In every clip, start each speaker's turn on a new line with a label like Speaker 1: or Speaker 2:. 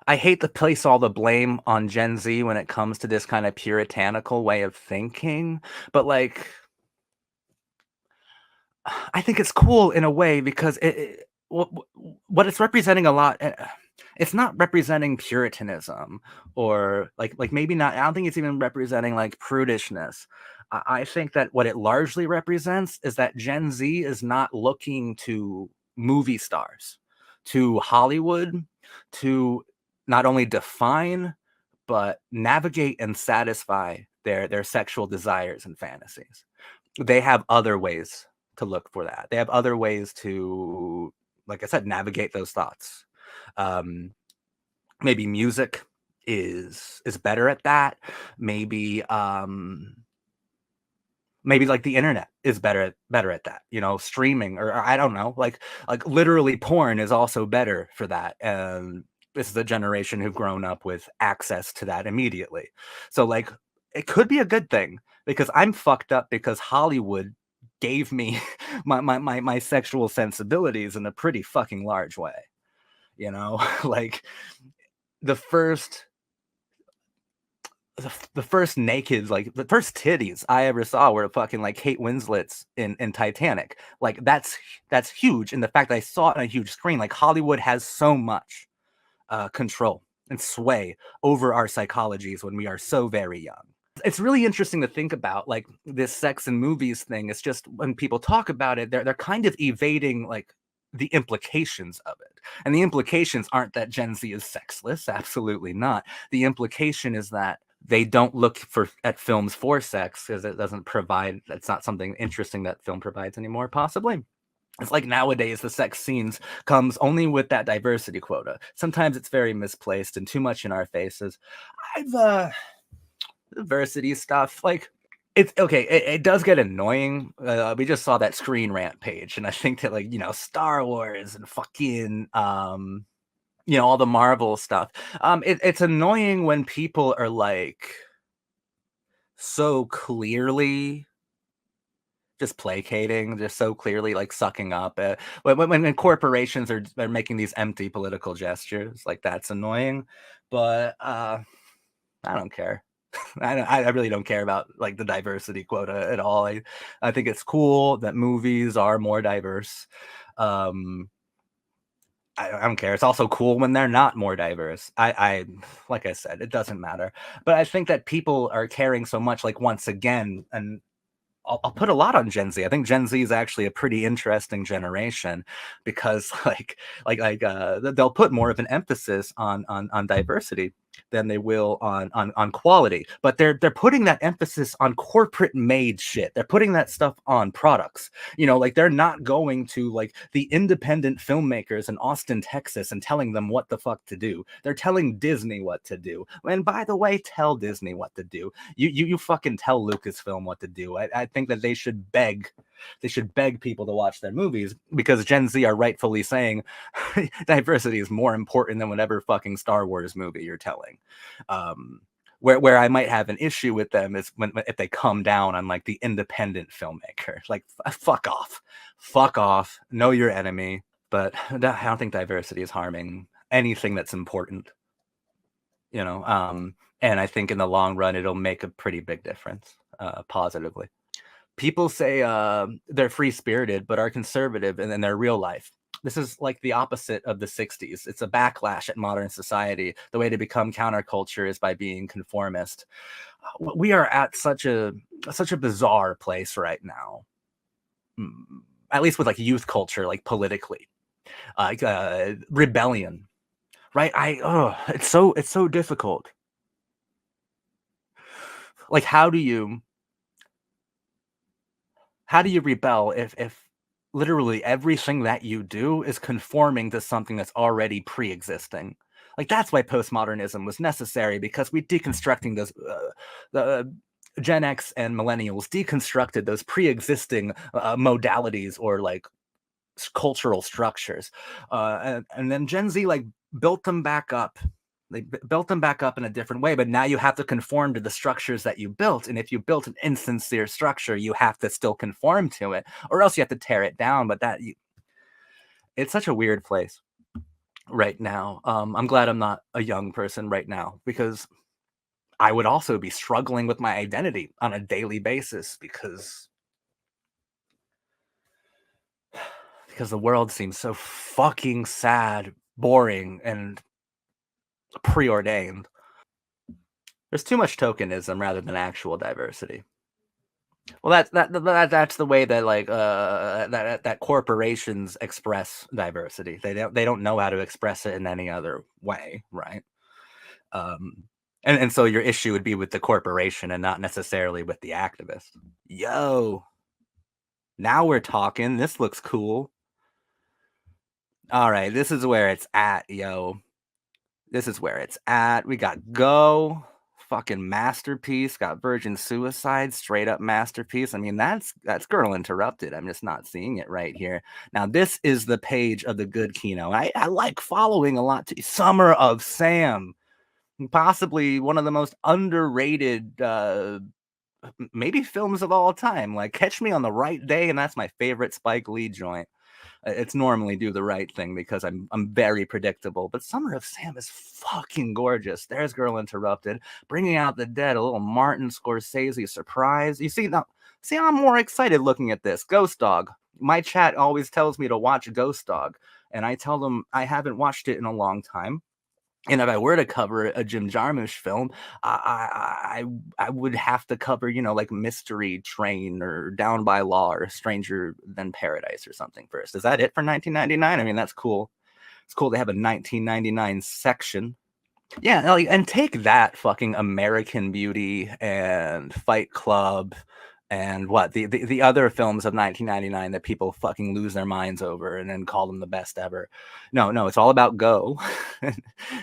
Speaker 1: I hate to place all the blame on Gen Z when it comes to this kind of puritanical way of thinking, but like I think it's cool in a way because what it's representing a lot. It's not representing Puritanism or like maybe not. I don't think it's even representing like prudishness. I think that what it largely represents is that Gen Z is not looking to movie stars, to Hollywood, to not only define but navigate and satisfy their sexual desires and fantasies. They have other ways to look for that. They have other ways to, like I said, navigate those thoughts. Um, maybe music is better at that. Maybe maybe like the internet is better at that. Streaming or I don't know. Like literally, porn is also better for that. And this is a generation who've grown up with access to that immediately. So like, it could be a good thing because I'm fucked up because Hollywood gave me my sexual sensibilities in a pretty fucking large way. Like the first the first naked, like the first titties I ever saw were fucking like Kate Winslet's in Titanic. Like that's huge. And the fact that I saw it on a huge screen, like Hollywood has so much control and sway over our psychologies when we are so very young. It's really interesting to think about like this sex and movies thing. It's just when people talk about it, they're kind of evading like the implications of it. And the implications aren't that Gen Z is sexless, absolutely not. The implication is that they don't look at films for sex because it's not something interesting that film provides anymore, possibly. It's like nowadays the sex scenes comes only with that diversity quota. Sometimes it's very misplaced and too much in our faces. I've diversity stuff, like, it's okay. It does get annoying. We just saw that Screen Rant page, and I think that, like, Star Wars and fucking all the Marvel stuff. It's annoying when people are like so clearly just placating, just so clearly like sucking up. When corporations are making these empty political gestures, like that's annoying. But I don't care. I really don't care about like the diversity quota at all. I think it's cool that movies are more diverse. Um, I don't care. It's also cool when they're not more diverse. Like I said, it doesn't matter. But I think that people are caring so much, like once again, and I'll put a lot on Gen Z. I think Gen Z is actually a pretty interesting generation because they'll put more of an emphasis on diversity than they will on quality. But they're putting that emphasis on corporate made shit. They're putting that stuff on products. Like they're not going to like the independent filmmakers in Austin, Texas, and telling them what the fuck to do. They're telling Disney what to do. And by the way, tell Disney what to do. You fucking tell Lucasfilm what to do. I think that they should beg people to watch their movies because Gen Z are rightfully saying diversity is more important than whatever fucking Star Wars movie you're telling. Um, where I might have an issue with them is if they come down on like the independent filmmaker. Like fuck off, know your enemy. But I don't think diversity is harming anything that's important. And I think in the long run it'll make a pretty big difference, positively. People say they're free spirited but are conservative in their real life. This is like the opposite of the 60s. It's a backlash at modern society. The way to become counterculture is by being conformist. We are at such a bizarre place right now, at least with like youth culture, like politically, like rebellion, right? It's so difficult. Like how do you rebel if literally everything that you do is conforming to something that's already pre-existing? Like that's why postmodernism was necessary, because we deconstructing those the Gen X and millennials deconstructed those pre-existing modalities or like cultural structures, and then Gen Z like built them back up. They built them back up in a different way, but now you have to conform to the structures that you built. And if you built an insincere structure, you have to still conform to it, or else you have to tear it down. But it's such a weird place. right now. I'm glad I'm not a young person right now because I would also be struggling with my identity on a daily basis because the world seems so fucking sad, boring, and preordained. There's too much tokenism rather than actual diversity. Well, that's the way that that corporations express diversity. They don't know how to express it in any other way, right? Um, and so your issue would be with the corporation and not necessarily with the activist. Yo, now we're talking. This looks cool. All right, this is where it's at, yo. This is where it's at. We got Go, fucking masterpiece. Got Virgin Suicide, straight up masterpiece. I mean, that's Girl Interrupted. I'm just not seeing it right here. Now, this is the page of the good Kino. I like following a lot too. Summer of Sam, possibly one of the most underrated maybe films of all time. Like Catch Me on the Right Day, and that's my favorite Spike Lee joint. It's normally Do the Right Thing because I'm very predictable, but Summer of Sam is fucking gorgeous. There's Girl Interrupted, Bringing Out the Dead, a little Martin Scorsese surprise. You see now, see, I'm more excited looking at this. Ghost Dog. My chat always tells me to watch Ghost Dog, and I tell them I haven't watched it in a long time. And if I were to cover a Jim Jarmusch film, I would have to cover, like Mystery Train or Down by Law or Stranger Than Paradise or something first. Is that it for 1999? I mean, that's cool. It's cool to have a 1999 section. Yeah, like, and take that fucking American Beauty and Fight Club and what the other films of 1999 that people fucking lose their minds over and then call them the best ever. No, it's all about Go.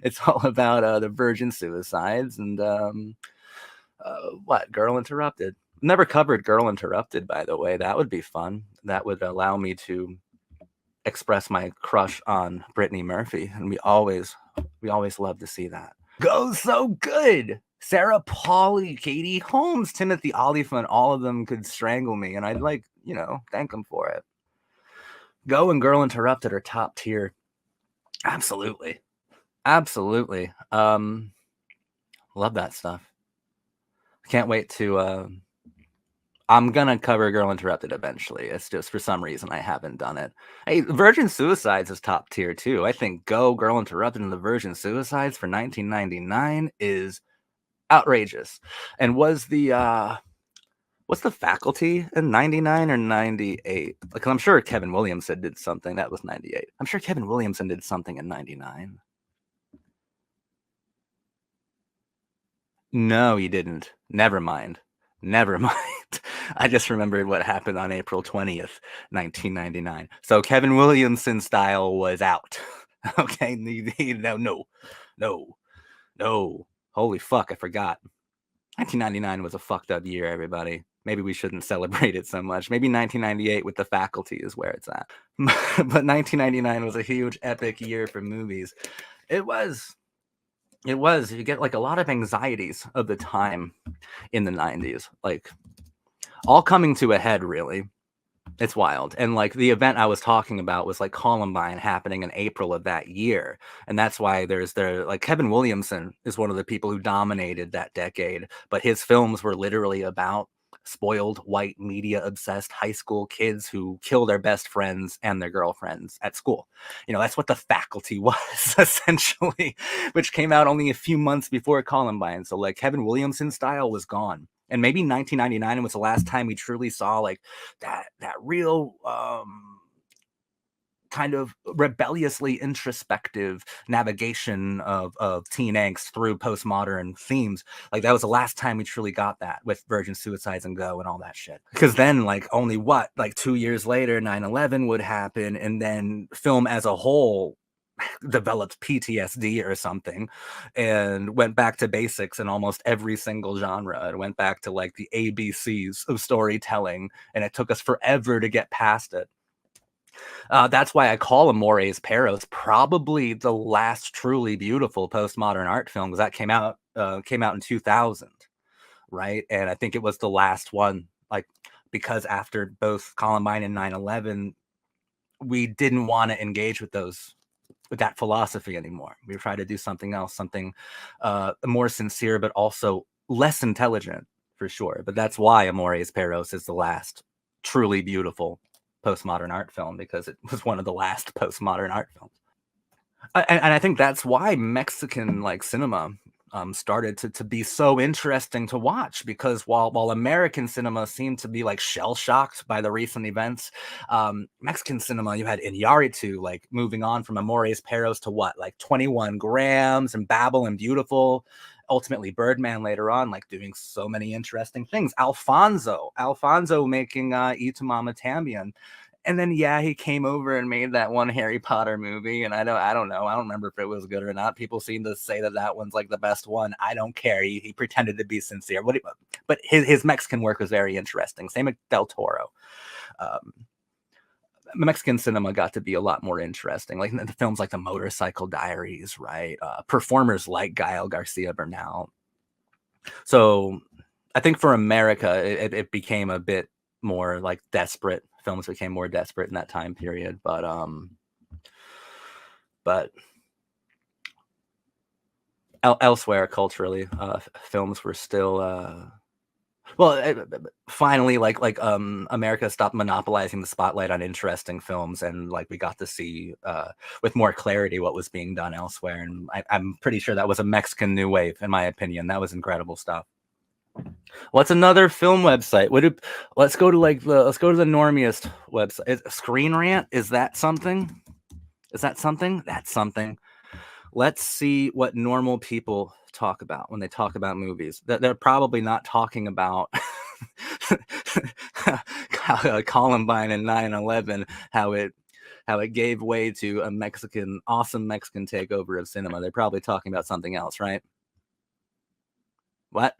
Speaker 1: It's all about the Virgin Suicides and what Girl Interrupted. Never covered Girl Interrupted, by the way. That would be fun. That would allow me to express my crush on Brittany Murphy, and we always love to see that. Goes so good. Sarah Pauly, Katie Holmes, Timothy Olyphant, all of them could strangle me, and I'd thank them for it. Go and Girl Interrupted are top tier. Absolutely. Absolutely. Love that stuff. Can't wait to I'm gonna cover Girl Interrupted eventually. It's just for some reason I haven't done it. Hey, Virgin Suicides is top tier too. I think Go, Girl Interrupted, and the Virgin Suicides for 1999 is outrageous. And was the what's the Faculty in 99 or 98? Like I'm sure Kevin Williamson did something. That was 98. I'm sure Kevin Williamson did something in 99. No, he didn't. Never mind. Never mind. I just remembered what happened on April 20th, 1999. So Kevin Williamson style was out. Okay, no. Holy fuck, I forgot. 1999 was a fucked up year, everybody. Maybe we shouldn't celebrate it so much. Maybe 1998 with the Faculty is where it's at. But 1999 was a huge epic year for movies. It was. It was. You get like a lot of anxieties of the time in the 90s, like all coming to a head, really. It's wild. And like the event I was talking about was like Columbine happening in April of that year. And that's why like Kevin Williamson is one of the people who dominated that decade, but his films were literally about spoiled white media obsessed high school kids who kill their best friends and their girlfriends at school. That's what the Faculty was essentially, which came out only a few months before Columbine. So like Kevin Williamson style was gone. And maybe 1999 was the last time we truly saw like that real kind of rebelliously introspective navigation of teen angst through postmodern themes. Like that was the last time we truly got that with Virgin Suicides and Go and all that shit. Because then like only like 2 years later 9/11 would happen, and then film as a whole developed PTSD or something and went back to basics in almost every single genre. It went back to like the ABCs of storytelling, and it took us forever to get past it. That's why I call Amores Perros probably the last truly beautiful postmodern art film, because that came out in 2000, right? And I think it was the last one, like because after both Columbine and 9/11, we didn't want to engage with those that philosophy anymore. We try to do something else, something more sincere, but also less intelligent for sure. But that's why Amores Perros is the last truly beautiful postmodern art film, because it was one of the last postmodern art films. And I think that's why Mexican like cinema started to be so interesting to watch, because while American cinema seemed to be like shell shocked by the recent events, Mexican cinema, you had Iñárritu like moving on from Amores Perros to what, like 21 grams and Babel and Beautiful, ultimately Birdman later on, like doing so many interesting things. Alfonso making Y Tu Mama Tambien. And then yeah, he came over and made that one Harry Potter movie, and I don't know, I don't remember if it was good or not. People seem to say that one's like the best one. I don't care. He pretended to be sincere. But his Mexican work was very interesting. Same with Del Toro. Um, Mexican cinema got to be a lot more interesting, like the films like The Motorcycle Diaries, right? Performers like Gael Garcia Bernal. So I think for America, it became a bit more like desperate. Films became more desperate in that time period, but elsewhere culturally, films were still well. Finally, America stopped monopolizing the spotlight on interesting films, and like we got to see with more clarity what was being done elsewhere. And I'm pretty sure that was a Mexican new wave, in my opinion. That was incredible stuff. What's another film website? Let's go to the normiest website. Screen Rant, is that something? Is that something? That's something. Let's see what normal people talk about when they talk about movies. They're probably not talking about Columbine and 9/11, how it gave way to a awesome Mexican takeover of cinema. They're probably talking about something else, right? What?